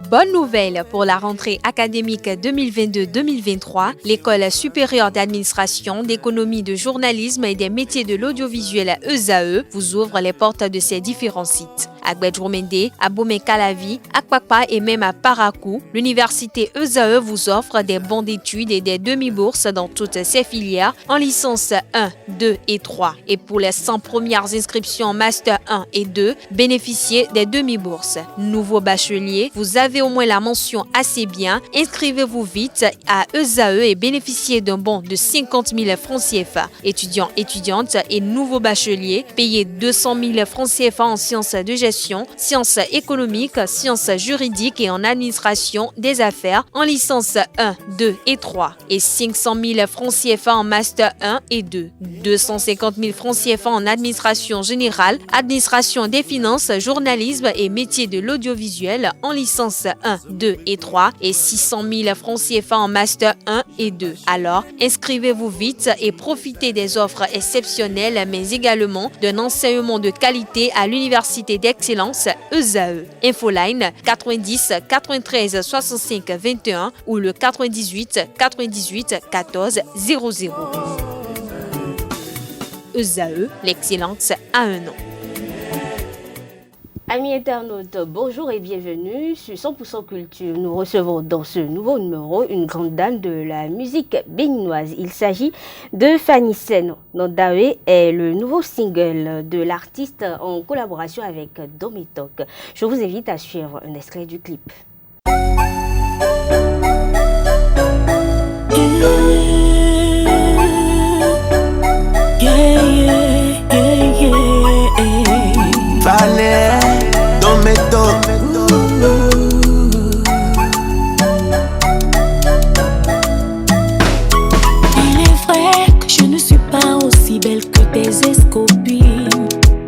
Bonne nouvelle pour la rentrée académique 2022-2023, l'École supérieure d'administration, d'économie, de journalisme et des métiers de l'audiovisuel ESAE vous ouvre les portes de ses différents sites. À Gbedjomende, à Bomé-Calavi, à Kpakpa et même à Parakou, l'université ESAE vous offre des bons d'études et des demi-bourses dans toutes ses filières en licence 1, 2 et 3. Et pour les 100 premières inscriptions en master 1 et 2, bénéficiez des demi-bourses. Nouveau bachelier, vous avez au moins la mention assez bien. Inscrivez-vous vite à ESAE et bénéficiez d'un bon de 50 000 francs CFA. Étudiants, étudiantes et nouveaux bacheliers, payez 200 000 francs CFA en sciences de gestion, sciences économiques, sciences juridiques et en administration des affaires en licence 1, 2 et 3 et 500 000 francs CFA en master 1 et 2, 250 000 francs CFA en administration générale, administration des finances, journalisme et métiers de l'audiovisuel en licence 1, 2 et 3 et 600 000 francs CFA en master 1 et 2. Alors, inscrivez-vous vite et profitez des offres exceptionnelles mais également d'un enseignement de qualité à l'université d'excellence ESAE. Infoline 90 93 65 21 ou le 98 98 14 00. ESAE, l'excellence a un nom. Amis internautes, bonjour et bienvenue sur 100% Culture. Nous recevons dans ce nouveau numéro une grande dame de la musique béninoise. Il s'agit de Fanny Sena. Nandawe est le nouveau single de l'artiste en collaboration avec Dometok. Je vous invite à suivre un extrait du clip. Il est vrai que je ne suis pas aussi belle que tes ex-copines.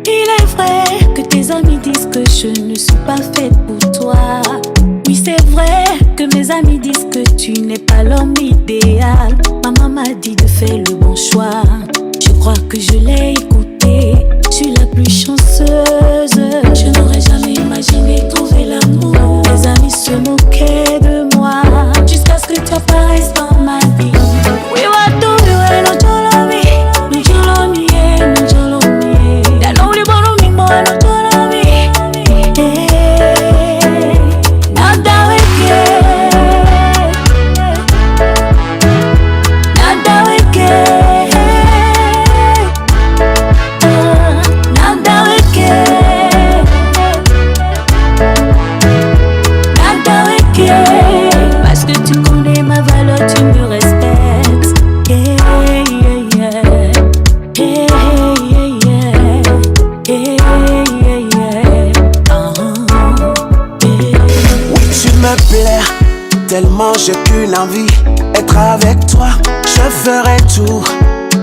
Il est vrai que tes amis disent que je ne suis pas faite pour toi. Oui, c'est vrai que mes amis disent que tu n'es pas l'homme idéal. Maman m'a dit de faire le bon choix. Je crois que je l'ai écouté. Je suis la plus chanceuse. Je n'aurais jamais imaginé trouver l'amour. Mes amis se moquaient de moi jusqu'à ce que tu apparaisses dans ma vie. We were doing no jolomi, no jolomi, no jolomi. That only borrow me more, no jolomi. Nada weke, nada weke, nada weke, nada weke. Parce que tu connais ma valeur, tu me respectes. Yeah, yeah, yeah. Yeah, yeah, yeah. Yeah, yeah, yeah. Yeah. Oui, tu me plais, tellement j'ai qu'une envie, être avec toi. Je ferai tout,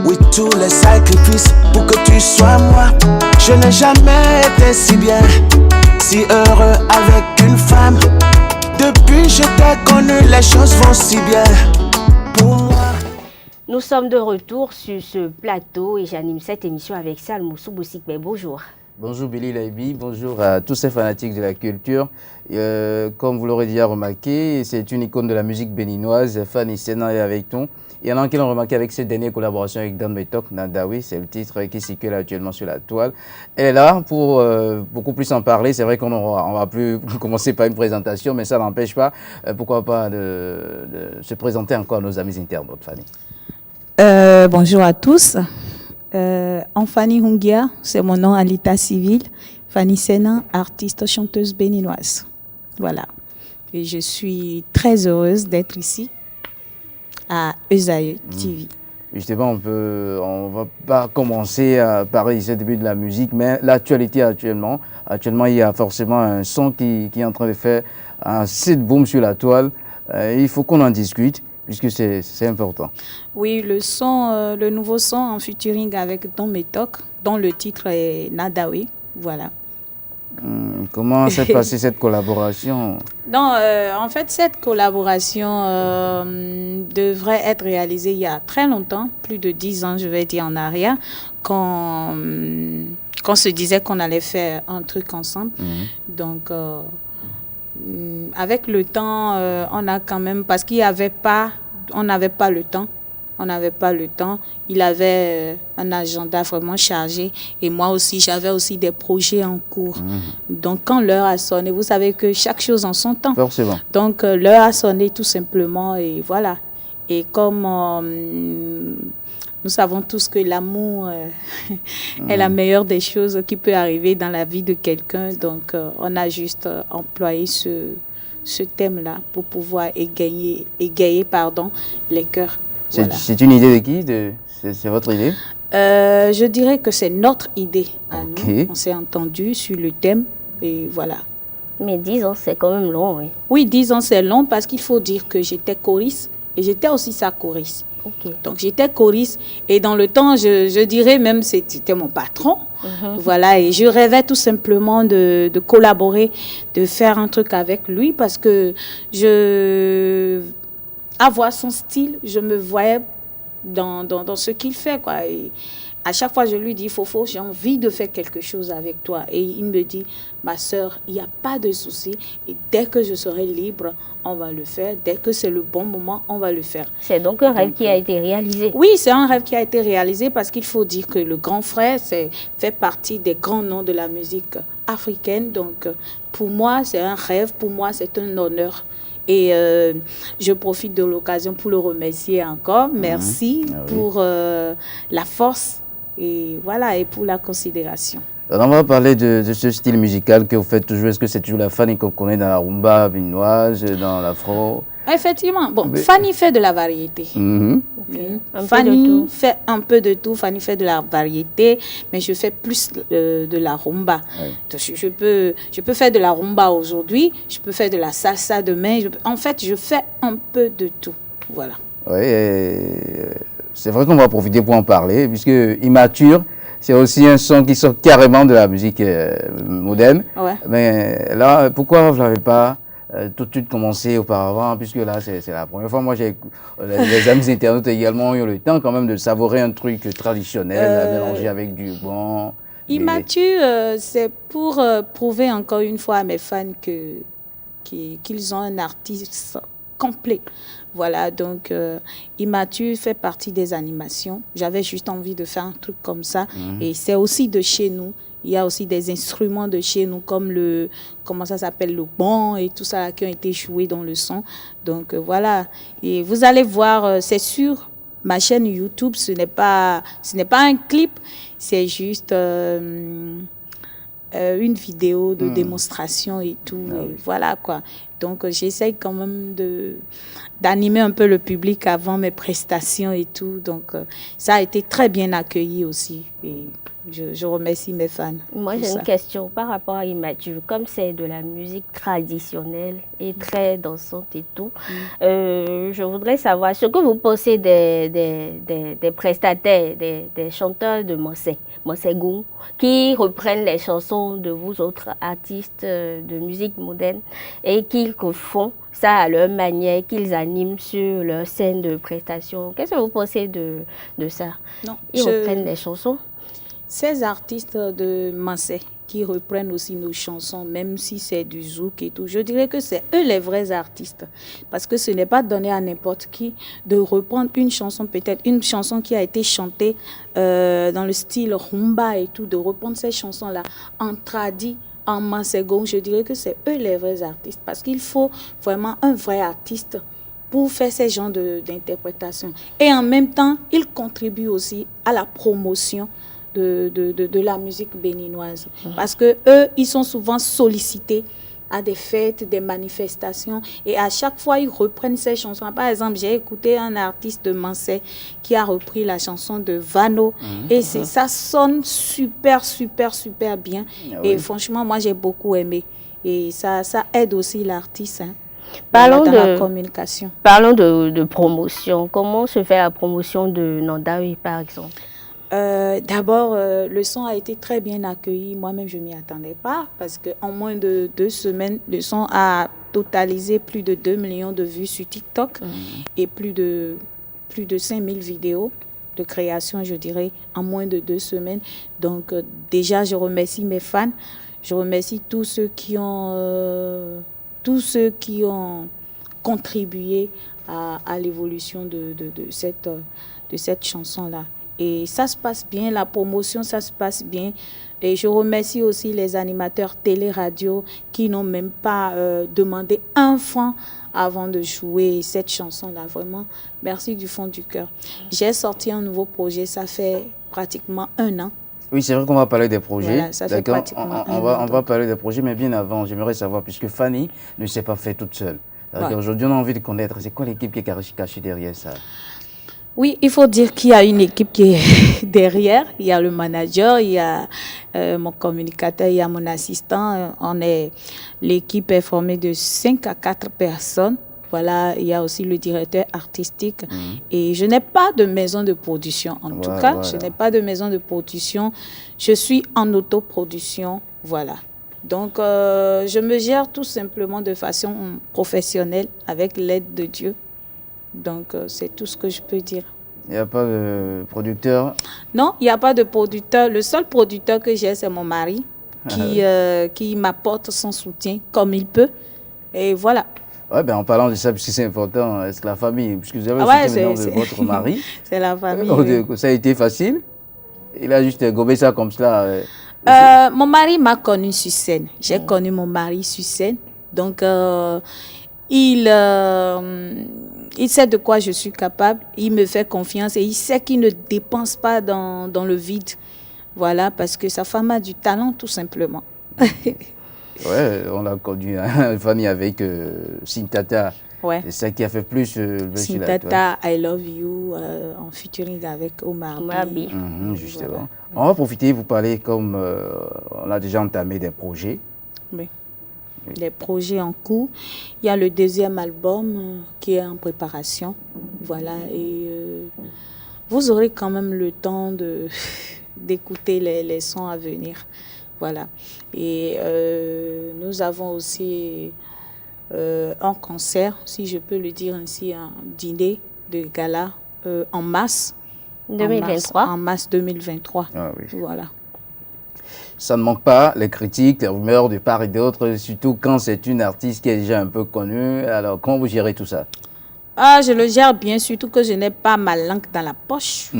oui, tous les sacrifices pour que tu sois moi. Je n'ai jamais été si bien, si heureux avec une femme. Depuis je t'ai connu, les choses vont si bien pour moi. Nous sommes de retour sur ce plateau et j'anime cette émission avec Salmou Soubousikbe. Bonjour. Bonjour Billy Laibi, bonjour à tous ces fanatiques de la culture. Comme vous l'aurez déjà remarqué, c'est une icône de la musique béninoise, Fanny Sena est avec nous. Il y en a qui l'ont remarqué avec cette dernière collaboration avec Dometok, Nandawe, c'est le titre qui circule actuellement sur la toile. Elle est là pour beaucoup plus en parler. C'est vrai qu'on va plus commencer par une présentation, mais ça n'empêche pas, pourquoi pas, de se présenter encore à nos amis internautes, Fanny. Bonjour à tous. Anfani Hungia, c'est mon nom à l'état civil. Fanny Sena, artiste chanteuse béninoise. Voilà. Et je suis très heureuse d'être ici à ESAE TV. Justement, on va pas commencer à parler du début de la musique, mais l'actualité actuellement, il y a forcément un son qui est en train de faire un site boom sur la toile. Il faut qu'on en discute, puisque c'est important. Oui, le nouveau son en featuring avec Dometok, dont le titre est Nadawe. Voilà. Comment s'est passée cette collaboration? Non, en fait, cette collaboration devrait être réalisée il y a très longtemps, plus de 10 ans, je vais dire, en arrière, quand se disait qu'on allait faire un truc ensemble. Donc, Avec le temps, on a quand même, parce on n'avait pas le temps. On n'avait pas le temps. Il avait un agenda vraiment chargé. Et moi aussi, j'avais aussi des projets en cours. Donc, quand l'heure a sonné, vous savez que chaque chose en son temps. Forcément. Donc, l'heure a sonné tout simplement et voilà. Et comme nous savons tous que l'amour est la meilleure des choses qui peut arriver dans la vie de quelqu'un. Donc, on a juste employé ce thème-là pour pouvoir égayer les cœurs. Voilà. C'est une idée de qui c'est votre idée? Je dirais que c'est notre idée à Ok. nous. On s'est entendu sur le thème et voilà. Mais 10 ans, c'est quand même long, oui. Oui, 10 ans, c'est long parce qu'il faut dire que j'étais choriste et j'étais aussi sa choriste. Ok. Donc, j'étais choriste et dans le temps, je dirais même c'était mon patron. Voilà, et je rêvais tout simplement de collaborer, de faire un truc avec lui parce que avoir son style, je me voyais dans ce qu'il fait, quoi. Et à chaque fois, je lui dis, Fofo, j'ai envie de faire quelque chose avec toi. Et il me dit, ma sœur, il n'y a pas de souci. Et dès que je serai libre, on va le faire. Dès que c'est le bon moment, on va le faire. C'est donc un rêve qui a été réalisé. Oui, c'est un rêve qui a été réalisé parce qu'il faut dire que le grand frère fait partie des grands noms de la musique africaine. Donc, pour moi, c'est un rêve. Pour moi, c'est un honneur. Et je profite de l'occasion pour le remercier encore. Merci pour la force et voilà, et pour la considération. Alors, on va parler de ce style musical que vous faites toujours. Est-ce que c'est toujours la Fanny qu'on connaît dans la rumba béninoise, dans l'afro? Effectivement. Bon, Fanny fait de la variété. Un peu Fanny de tout. fait un peu de tout. Fanny fait de la variété, mais je fais plus de la rumba. Ouais. Donc, je peux faire de la rumba aujourd'hui, je peux faire de la salsa demain. En fait, je fais un peu de tout. Voilà. Oui, c'est vrai qu'on va profiter pour en parler, puisque Immature, c'est aussi un son qui sort carrément de la musique moderne. Ouais. Mais là, pourquoi vous ne l'avez pas tout de suite commencé auparavant, puisque là, c'est la première fois. Moi, les amis internautes également ont eu le temps quand même de savourer un truc traditionnel, mélangé avec du bon. Immature, c'est pour prouver encore une fois à mes fans qu'ils ont un artiste complet. Voilà, donc Immature fait partie des animations. J'avais juste envie de faire un truc comme ça. Et c'est aussi de chez nous. Il y a aussi des instruments de chez nous comme le bon et tout ça qui ont été joués dans le son. Donc voilà, et vous allez voir, c'est sur ma chaîne YouTube, ce n'est pas un clip, c'est juste une vidéo de démonstration et tout. Et voilà quoi. Donc j'essaye quand même d'animer un peu le public avant mes prestations et tout. Donc ça a été très bien accueilli aussi. Et je remercie mes fans. Moi, j'ai une question par rapport à Immature. Comme c'est de la musique traditionnelle et très dansante et tout, je voudrais savoir ce que vous pensez des prestataires, des chanteurs de Monsegou, qui reprennent les chansons de vous autres artistes de musique moderne et qu'ils font ça à leur manière, qu'ils animent sur leur scène de prestation. Qu'est-ce que vous pensez de ça? Non, Ils reprennent les chansons? Ces artistes de Mansé qui reprennent aussi nos chansons, même si c'est du zouk et tout, je dirais que c'est eux les vrais artistes. Parce que ce n'est pas donné à n'importe qui de reprendre une chanson, peut-être une chanson qui a été chantée dans le style rumba et tout, de reprendre ces chansons-là en tradi, en mansego. Je dirais que c'est eux les vrais artistes. Parce qu'il faut vraiment un vrai artiste pour faire ces genres d'interprétation. Et en même temps, ils contribuent aussi à la promotion de la musique béninoise. Parce que eux, ils sont souvent sollicités à des fêtes, des manifestations, et à chaque fois, ils reprennent ces chansons. Par exemple, j'ai écouté un artiste de Mansé qui a repris la chanson de Vano, et ça sonne super, super, super bien. Et franchement, moi, j'ai beaucoup aimé. Et ça aide aussi l'artiste dans la communication. Parlons de promotion. Comment se fait la promotion de Nandawi, par exemple? D'abord, le son a été très bien accueilli. Moi-même, je ne m'y attendais pas parce qu'en moins de 2 semaines, le son a totalisé plus de 2 millions de vues sur TikTok et plus de 5000 vidéos de création, je dirais, en moins de 2 semaines. Donc, déjà, je remercie mes fans. Je remercie tous ceux qui ont tous ceux qui ont contribué à l'évolution de cette chanson-là. Et ça se passe bien, la promotion, ça se passe bien. Et je remercie aussi les animateurs télé-radio qui n'ont même pas demandé un franc avant de jouer cette chanson-là. Vraiment, merci du fond du cœur. J'ai sorti un nouveau projet, ça fait pratiquement 1 an. Oui, c'est vrai qu'on va parler des projets. Voilà, ça fait pratiquement on va parler des projets, mais bien avant, j'aimerais savoir, puisque Fanny ne s'est pas fait toute seule. Ouais. Aujourd'hui, on a envie de connaître, c'est quoi l'équipe qui est cachée derrière ça? Oui, il faut dire qu'il y a une équipe qui est derrière. Il y a le manager, il y a mon communicateur, il y a mon assistant. L'équipe est formée de 5 à 4 personnes. Voilà, il y a aussi le directeur artistique. Et je n'ai pas de maison de production. En tout cas, je n'ai pas de maison de production. Je suis en autoproduction. Voilà. Donc, je me gère tout simplement de façon professionnelle avec l'aide de Dieu. Donc, c'est tout ce que je peux dire. Il n'y a pas de producteur? Non, il n'y a pas de producteur. Le seul producteur que j'ai, c'est mon mari qui m'apporte son soutien comme il peut. Et voilà. Ouais, ben en parlant de ça, puisque c'est important, est-ce que la famille, puisque vous avez le soutien maintenant de votre mari, c'est la famille. Oui. Ça a été facile? Il a juste gobé ça comme cela? Mon mari m'a connue sur scène. J'ai connu mon mari sur scène. Donc, il sait de quoi je suis capable, il me fait confiance et il sait qu'il ne dépense pas dans le vide. Voilà, parce que sa femme a du talent tout simplement. Ouais, on a connu Fanny avec Sintata. Ouais. C'est ça qui a fait plus Sintata, I Love You, en featuring avec Omar B. Justement. Voilà. On va profiter, vous parler comme on a déjà entamé des projets. Oui. Des projets en cours. Il y a le 2e album qui est en préparation. Voilà. Et vous aurez quand même le temps d'écouter les sons à venir. Voilà. Et nous avons aussi un concert, si je peux le dire ainsi, un dîner de gala en mars 2023. En mars 2023. Ah oui. Voilà. Ça ne manque pas, les critiques, les rumeurs de part et d'autre, surtout quand c'est une artiste qui est déjà un peu connue. Alors, comment vous gérez tout ça? Ah, je le gère bien, surtout que je n'ai pas ma langue dans la poche.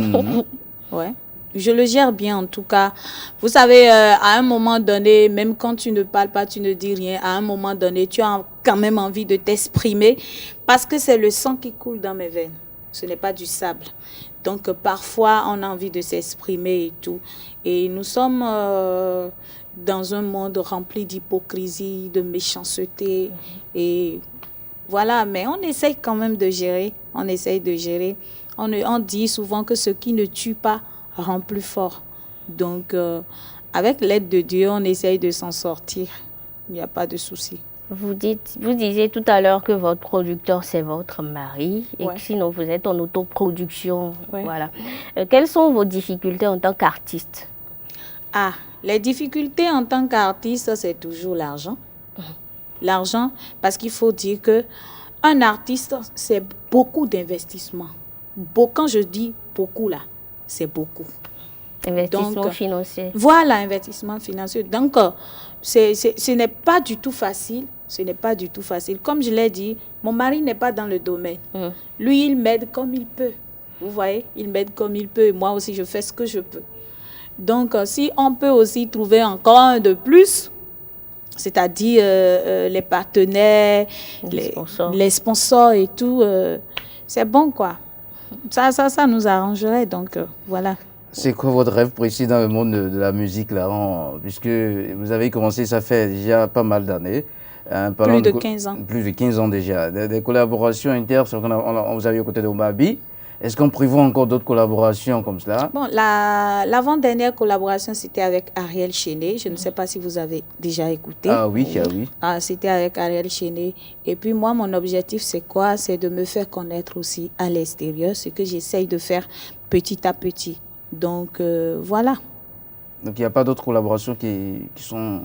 Ouais. Je le gère bien en tout cas. Vous savez, à un moment donné, même quand tu ne parles pas, tu ne dis rien, à un moment donné, tu as quand même envie de t'exprimer parce que c'est le sang qui coule dans mes veines. Ce n'est pas du sable. Donc, parfois, on a envie de s'exprimer et tout. Et nous sommes dans un monde rempli d'hypocrisie, de méchanceté. Et voilà, mais on essaye quand même de gérer. On essaye de gérer. On dit souvent que ce qui ne tue pas rend plus fort. Donc, avec l'aide de Dieu, on essaye de s'en sortir. Il n'y a pas de souci. Vous disiez tout à l'heure que votre producteur, c'est votre mari, et que sinon vous êtes en autoproduction. Ouais. Voilà. Quelles sont vos difficultés en tant qu'artiste? Ah, les difficultés en tant qu'artiste, c'est toujours l'argent. L'argent, parce qu'il faut dire que un artiste, c'est beaucoup d'investissement. Quand je dis beaucoup là, c'est beaucoup. Investissement financier. Voilà, investissement financier. Donc, ce n'est pas du tout facile. Ce n'est pas du tout facile. Comme je l'ai dit, mon mari n'est pas dans le domaine. Lui, il m'aide comme il peut. Vous voyez, il m'aide comme il peut. Et moi aussi, je fais ce que je peux. Donc, si on peut aussi trouver encore un de plus, c'est-à-dire les partenaires, les sponsors et tout, c'est bon, quoi. Ça nous arrangerait. Donc, voilà. C'est quoi votre rêve précis dans le monde de la musique, là, puisque vous avez commencé, ça fait déjà pas mal d'années. Plus de 15 ans. Plus de 15 ans déjà. Des collaborations inter, vous avez aux côtés de Omabi. Est-ce qu'on prévoit encore d'autres collaborations comme cela? Bon, l'avant-dernière collaboration, c'était avec Ariel Chené. Je ne sais pas si vous avez déjà écouté. Ah oui, oui. Ah, c'était avec Ariel Chené. Et puis moi, mon objectif, c'est quoi? C'est de me faire connaître aussi à l'extérieur, ce que j'essaye de faire petit à petit. Donc, voilà. Donc, il n'y a pas d'autres collaborations qui sont...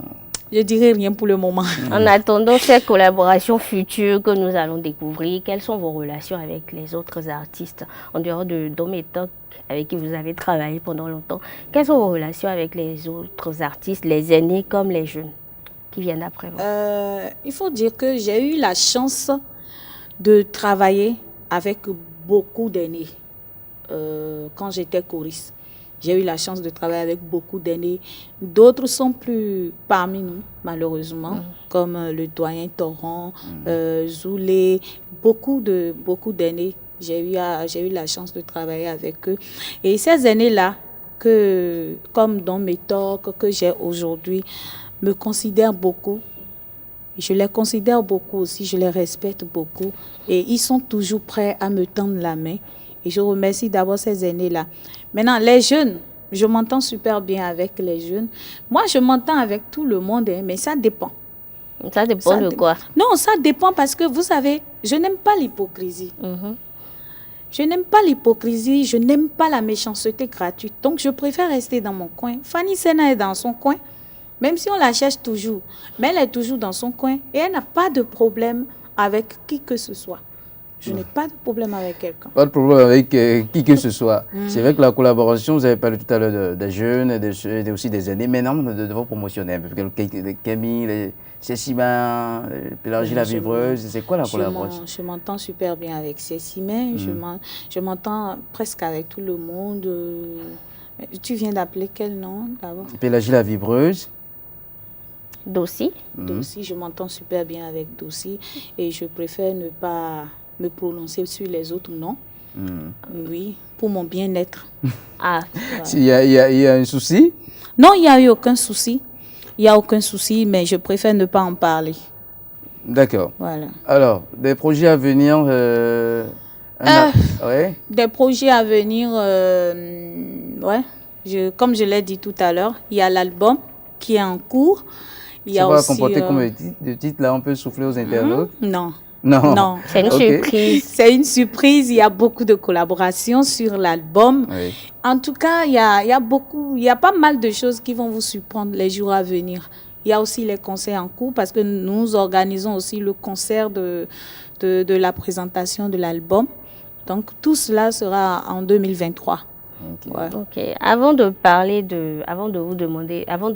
Je dirais rien pour le moment. En attendant ces collaborations futures que nous allons découvrir, quelles sont vos relations avec les autres artistes, en dehors de Dom et Toc, avec qui vous avez travaillé pendant longtemps? Quelles sont vos relations avec les autres artistes, les aînés comme les jeunes? qui viennent après vous? Il faut dire que j'ai eu la chance de travailler avec beaucoup d'aînés quand j'étais choriste. J'ai eu la chance de travailler avec beaucoup d'aînés. D'autres sont plus parmi nous, malheureusement, comme le doyen Torrent, Zoulé, beaucoup d'aînés. J'ai eu la chance de travailler avec eux. Et ces aînés-là, comme dans mes talks que j'ai aujourd'hui, me considèrent beaucoup. Je les considère beaucoup aussi, je les respecte beaucoup. Et ils sont toujours prêts à me tendre la main. Et je remercie d'abord ces aînés-là. Maintenant, les jeunes, je m'entends super bien avec les jeunes. Moi, je m'entends avec tout le monde, hein, mais ça dépend. Ça dépend de quoi? Non, ça dépend parce que, vous savez, je n'aime pas l'hypocrisie. Je n'aime pas l'hypocrisie, je n'aime pas la méchanceté gratuite. Donc, je préfère rester dans mon coin. Fanny Sena est dans son coin, même si on la cherche toujours. Mais elle est toujours dans son coin et elle n'a pas de problème avec qui que ce soit. Je n'ai pas de problème avec quelqu'un. Pas de problème avec qui que ce soit. C'est vrai que la collaboration, vous avez parlé tout à l'heure des jeunes, et aussi des aînés. Maintenant, nous devons promotionner un peu. Camille, Cécima, Pélagie la Vivreuse, c'est quoi la collaboration? Je m'entends super bien avec Cécima. Je m'entends presque avec tout le monde. Tu viens d'appeler quel nom d'abord? Pélagie la Vivreuse. Dossi. Dossi, je m'entends super bien avec Dossi. Et je préfère ne pas me prononcer sur les autres noms. Oui, pour mon bien-être. Ah. Il y a un souci? Non, il n'y a eu aucun souci. Il n'y a aucun souci, mais je préfère ne pas en parler. D'accord. Voilà. Alors, des projets à venir ouais. Des projets à venir, ouais. Comme je l'ai dit tout à l'heure, il y a l'album qui est en cours. Il y a ça va aussi, comporter comme le titre, là, on peut souffler aux internautes? Non. Non. Non. C'est une surprise. C'est une surprise. Il y a beaucoup de collaborations sur l'album. Oui. En tout cas, il y a pas mal de choses qui vont vous surprendre les jours à venir. Il y a aussi les concerts en cours parce que nous organisons aussi le concert de la présentation de l'album. Donc, tout cela sera en 2023. Okay. Ouais. Ok. Avant de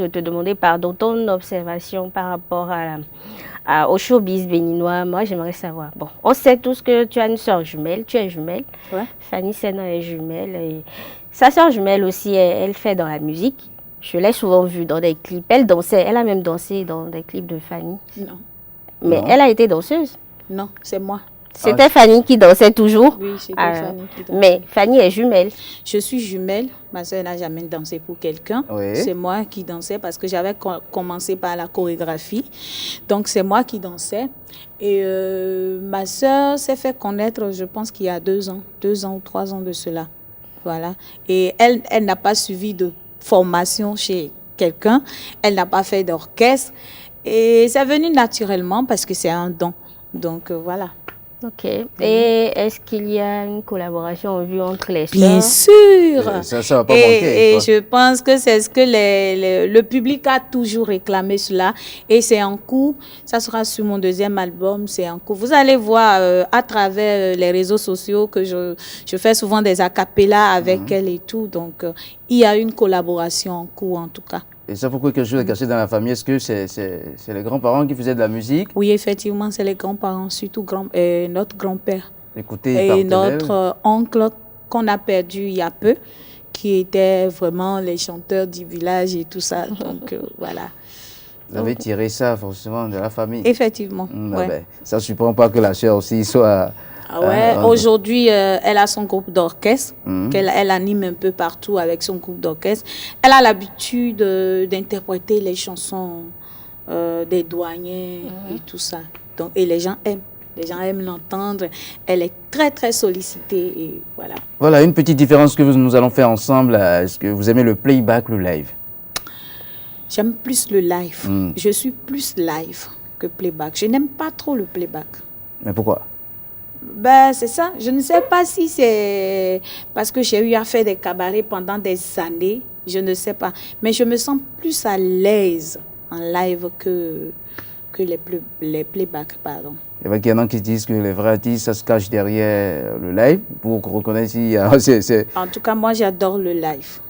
te demander pardon, ton observation par rapport au showbiz béninois, moi j'aimerais savoir. Bon, on sait tous que tu as une sœur jumelle, tu es jumelle. Ouais. Fanny Sena est jumelle. Et sa sœur jumelle aussi, elle fait dans la musique. Je l'ai souvent vue dans des clips. Elle dansait, elle a même dansé dans des clips de Fanny. Non. Mais Non. elle a été danseuse. Non, c'est moi. C'était Fanny qui dansait toujours. Oui, c'était Fanny qui dansait. Mais Fanny est jumelle. Je suis jumelle. Ma soeur n'a jamais dansé pour quelqu'un. Oui. C'est moi qui dansais parce que j'avais commencé par la chorégraphie. Donc, c'est moi qui dansais. Et ma soeur s'est fait connaître, je pense qu'il y a 2 ans ou 3 ans de cela. Voilà. Et elle n'a pas suivi de formation chez quelqu'un. Elle n'a pas fait d'orchestre. Et c'est venu naturellement parce que c'est un don. Donc, voilà. Ok. Et est-ce qu'il y a une collaboration en vue entre les sœurs? Bien sûr. Ça va pas manquer. Et Quoi. je pense que c'est ce que le public a toujours réclamé cela. Et c'est en cours. Ça sera sur mon 2e album. C'est en cours. Vous allez voir à travers les réseaux sociaux que je fais souvent des acapellas avec elle et tout. Donc, il y a une collaboration en cours en tout cas. Et ça, pourquoi quelque chose est caché dans la famille? Est-ce que c'est les grands-parents qui faisaient de la musique? Oui, effectivement, c'est les grands-parents, surtout notre grand-père. Écoutez, Et notre oncle qu'on a perdu il y a peu, qui était vraiment les chanteurs du village et tout ça. Donc, voilà. Vous avez tiré ça forcément de la famille? Effectivement, ouais. Ben, ça ne surprend pas que la sœur aussi soit... Ouais, aujourd'hui, elle a son groupe d'orchestre, qu'elle anime un peu partout avec son groupe d'orchestre. Elle a l'habitude d'interpréter les chansons des douaniers et tout ça. Donc, et les gens aiment. Les gens aiment l'entendre. Elle est très, très sollicitée et voilà. Voilà, une petite différence que nous allons faire ensemble. Est-ce que vous aimez le playback, le live? J'aime plus le live. Je suis plus live que playback. Je n'aime pas trop le playback. Mais pourquoi? Ben, c'est ça. Je ne sais pas si c'est parce que j'ai eu à faire des cabarets pendant des années. Je ne sais pas. Mais je me sens plus à l'aise en live que les playbacks, pardon. Il y en a qui disent que les vrais artistes, ça se cache derrière le live pour reconnaître si... En tout cas, moi, j'adore le live.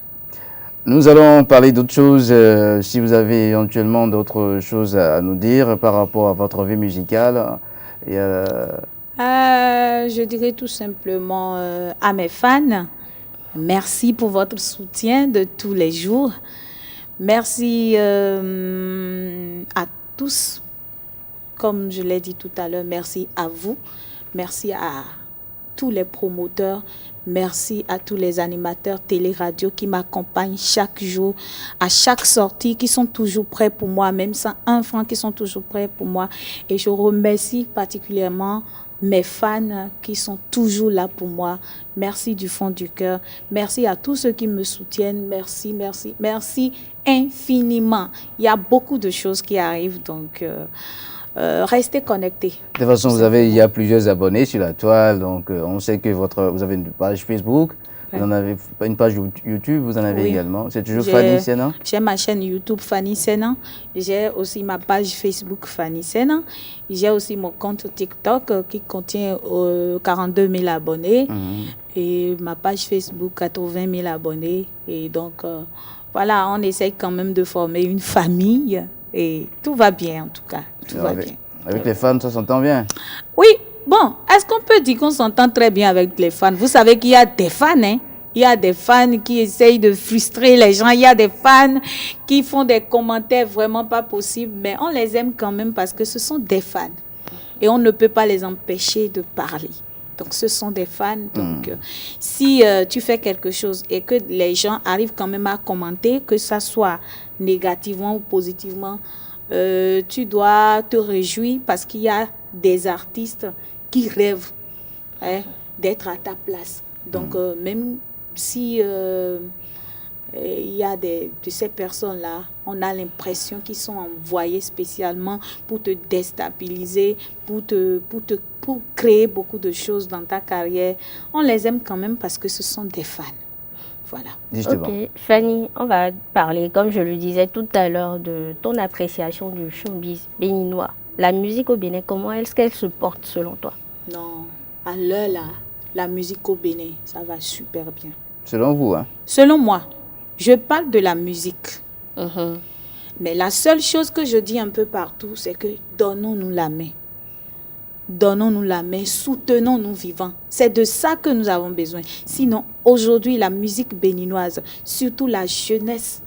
Nous allons parler d'autres choses. Si vous avez éventuellement d'autres choses à nous dire par rapport à votre vie musicale. Et, Je dirais tout simplement à mes fans, merci pour votre soutien de tous les jours. Merci à tous. Comme je l'ai dit tout à l'heure, merci à vous. Merci à tous les promoteurs. Merci à tous les animateurs télé-radio qui m'accompagnent chaque jour, à chaque sortie, qui sont toujours prêts pour moi, même sans un franc, qui sont toujours prêts pour moi. Et je remercie particulièrement mes fans qui sont toujours là pour moi. Merci du fond du cœur. Merci à tous ceux qui me soutiennent. Merci, merci, merci infiniment. Il y a beaucoup de choses qui arrivent, donc restez connectés. de toute façon, il y a plusieurs abonnés sur la toile, donc on sait que vous avez une page Facebook, vous en avez une page YouTube, vous en avez également. C'est toujours Fanny Sena? J'ai ma chaîne YouTube Fanny Sena. J'ai aussi ma page Facebook Fanny Sena. J'ai aussi mon compte TikTok qui contient 42 000 abonnés et ma page Facebook 80 000 abonnés. Et donc, voilà, on essaye quand même de former une famille et tout va bien en tout cas. Tout va bien. Avec les fans, ça s'entend bien? Oui, bon, est-ce qu'on peut dire qu'on s'entend très bien avec les fans? Vous savez qu'il y a des fans, hein? Il y a des fans qui essayent de frustrer les gens. Il y a des fans qui font des commentaires vraiment pas possibles. Mais on les aime quand même parce que ce sont des fans. Et on ne peut pas les empêcher de parler. Donc, ce sont des fans. Donc, si tu fais quelque chose et que les gens arrivent quand même à commenter, que ça soit négativement ou positivement, tu dois te réjouir parce qu'il y a des artistes qui rêvent d'être à ta place. Donc, même si il y a de ces personnes-là, on a l'impression qu'ils sont envoyés spécialement pour te déstabiliser, pour créer beaucoup de choses dans ta carrière. On les aime quand même parce que ce sont des fans. Voilà. Ok, Fanny, on va parler, comme je le disais tout à l'heure, de ton appréciation du showbiz béninois. La musique au Bénin, comment est-ce qu'elle se porte selon toi? Non, à l'heure là, la musique au Bénin, ça va super bien. Selon vous, hein? Selon moi, je parle de la musique. Mais la seule chose que je dis un peu partout, c'est que donnons-nous la main. Donnons-nous la main, soutenons-nous vivants. C'est de ça que nous avons besoin. Sinon, aujourd'hui, la musique béninoise, surtout la jeunesse,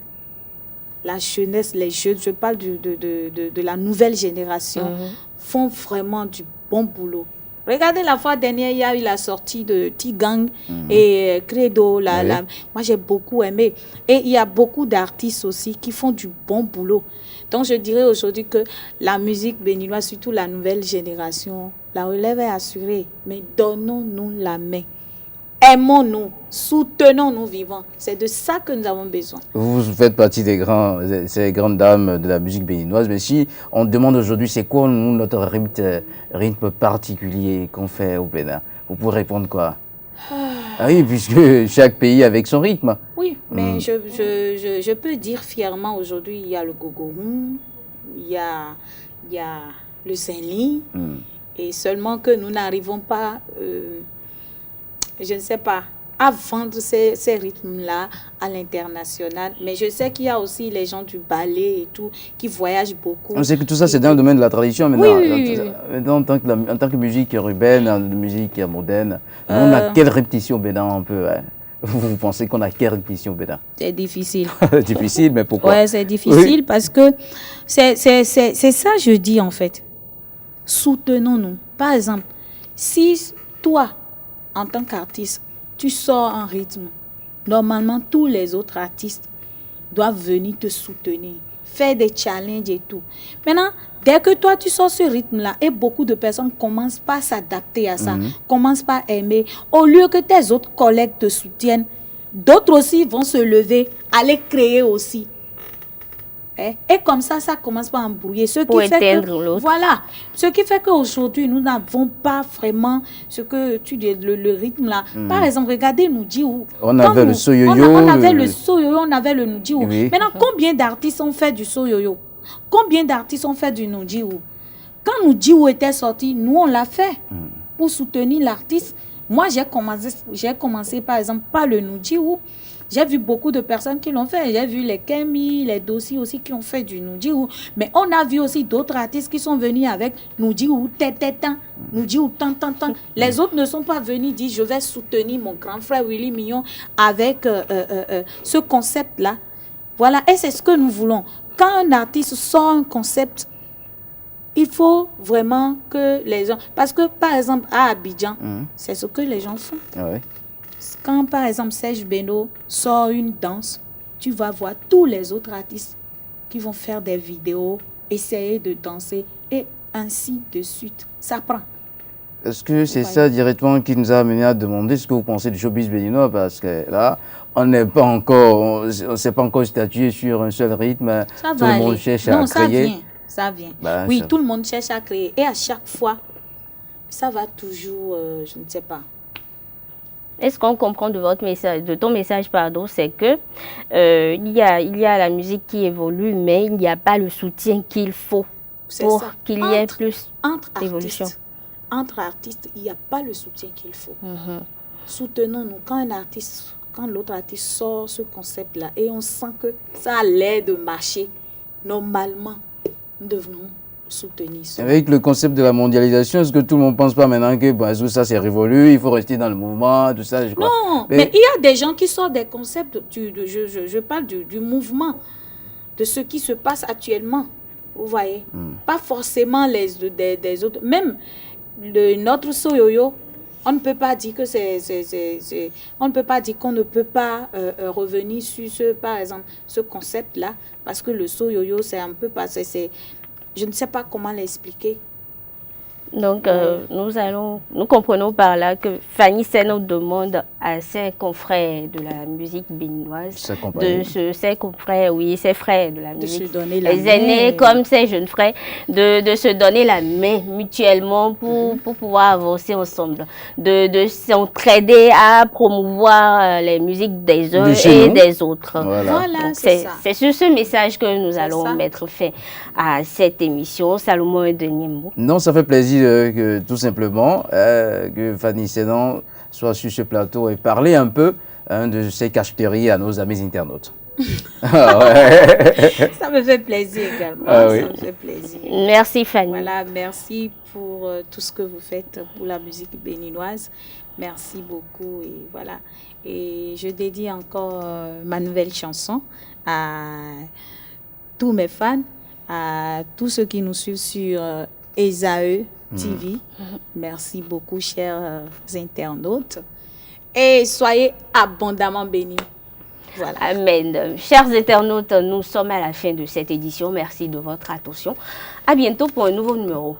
les jeunes, je parle de la nouvelle génération, font vraiment du bon boulot. Regardez, la fois dernière, il y a eu la sortie de Tigang et Credo. Moi, j'ai beaucoup aimé. Et il y a beaucoup d'artistes aussi qui font du bon boulot. Donc, je dirais aujourd'hui que la musique béninoise, surtout la nouvelle génération, la relève est assurée. Mais donnons-nous la main. Aimons-nous, soutenons-nous vivants. C'est de ça que nous avons besoin. Vous faites partie ces grandes dames de la musique béninoise, mais si on demande aujourd'hui c'est quoi notre rythme particulier qu'on fait au Bénin, vous pouvez répondre quoi? Ah oui, puisque chaque pays avec son rythme. Oui, mais je peux dire fièrement aujourd'hui, il y a le gogoron, il y a le zenli, et seulement que nous n'arrivons pas... je ne sais pas, à vendre ces rythmes-là à l'international. Mais je sais qu'il y a aussi les gens du ballet et tout qui voyagent beaucoup. On sait que tout ça, c'est dans le domaine de la tradition maintenant. Oui. En tant que musique urbaine, en musique moderne, on a quelle répétition au Bénin un peu Vous pensez qu'on a quelle répétition au Bénin? C'est difficile. Difficile, mais pourquoi? Ouais, c'est difficile parce que c'est ça je dis en fait. Soutenons-nous. Par exemple, si toi, en tant qu'artiste, tu sors un rythme. Normalement, tous les autres artistes doivent venir te soutenir, faire des challenges et tout. Maintenant, dès que toi, tu sors ce rythme-là, et beaucoup de personnes commencent pas à s'adapter à ça, commencent pas à aimer, au lieu que tes autres collègues te soutiennent, d'autres aussi vont se lever, aller créer aussi. Et comme ça commence par embrouiller. Pour éteindre l'autre. Voilà. Ce qui fait qu'aujourd'hui, nous n'avons pas vraiment ce que tu dis, le rythme là. Par exemple, regardez Nudiou. On avait le soyoyo. On avait le soyoyo, on avait le Nudiou. Oui. Maintenant, combien d'artistes ont fait du soyoyo? Combien d'artistes ont fait du Nudiou? Quand Nudiou était sorti, nous, on l'a fait pour soutenir l'artiste. Moi, j'ai commencé par exemple par le Nudi où j'ai vu beaucoup de personnes qui l'ont fait. J'ai vu les Kemi, les Dossi aussi qui ont fait du Nudi où. Mais on a vu aussi d'autres artistes qui sont venus avec Nudi ou Tététan, Nudi ou Tan. Les autres ne sont pas venus dire je vais soutenir mon grand frère Willy Mignon avec ce concept-là. Voilà, et c'est ce que nous voulons. Quand un artiste sort un concept, il faut vraiment que les gens... Parce que, par exemple, à Abidjan, c'est ce que les gens font. Ah ouais. Quand, par exemple, Serge Beno sort une danse, tu vas voir tous les autres artistes qui vont faire des vidéos, essayer de danser, et ainsi de suite. Ça prend. Est-ce que c'est ça directement qui nous a amené à demander ce que vous pensez du showbiz béninois? Parce que là, on n'est pas encore... On ne s'est pas encore statué sur un seul rythme. Ça Tout va le monde aller. cherche Non, à créer. Ça vient. Bah, oui, ça... tout le monde cherche à créer. Et à chaque fois, ça va toujours, je ne sais pas. Est-ce qu'on comprend de votre message, de ton message, pardon, c'est que il y a la musique qui évolue, mais il n'y a pas le soutien qu'il faut pour qu'il y ait plus d'évolution. Entre artistes, il n'y a pas le soutien qu'il faut. Soutenons-nous. Quand l'autre artiste sort ce concept-là et on sent que ça a l'air de marcher, normalement, nous devons soutenir ça. Avec le concept de la mondialisation, est-ce que tout le monde ne pense pas maintenant que bon, ça c'est révolu, il faut rester dans le mouvement, tout ça, je crois. Non, mais il y a des gens qui sortent des concepts, je parle du mouvement, de ce qui se passe actuellement, vous voyez. Pas forcément des autres. Même notre Soyoyo, on ne peut pas dire que on ne peut pas dire qu'on ne peut pas revenir sur par exemple, ce concept-là, parce que le Soyoyo, c'est un peu passé, je ne sais pas comment l'expliquer. Donc, nous comprenons par là que Fanny Seno demande à ses confrères de la musique béninoise, ses confrères, oui, ses frères de la musique, de se donner la les main. aînés comme ses jeunes frères, de se donner la main mutuellement pour pouvoir avancer ensemble, de s'entraider à promouvoir les musiques des uns et des autres. Voilà, c'est ça. C'est sur ce message que nous allons mettre fin à cette émission. Salomon et Denis Mbo. Non, ça fait plaisir que, tout simplement que Fanny Seno soit sur ce plateau et parler un peu de ses cacheteries à nos amis internautes. Ça me fait plaisir également. Ça me fait plaisir. Merci Fanny. Voilà, merci pour tout ce que vous faites pour la musique béninoise. Merci beaucoup et voilà. Et je dédie encore ma nouvelle chanson à tous mes fans, à tous ceux qui nous suivent sur ESAE TV. Merci beaucoup, chers internautes. Et soyez abondamment bénis. Voilà. Amen. Chers internautes, nous sommes à la fin de cette édition. Merci de votre attention. À bientôt pour un nouveau numéro.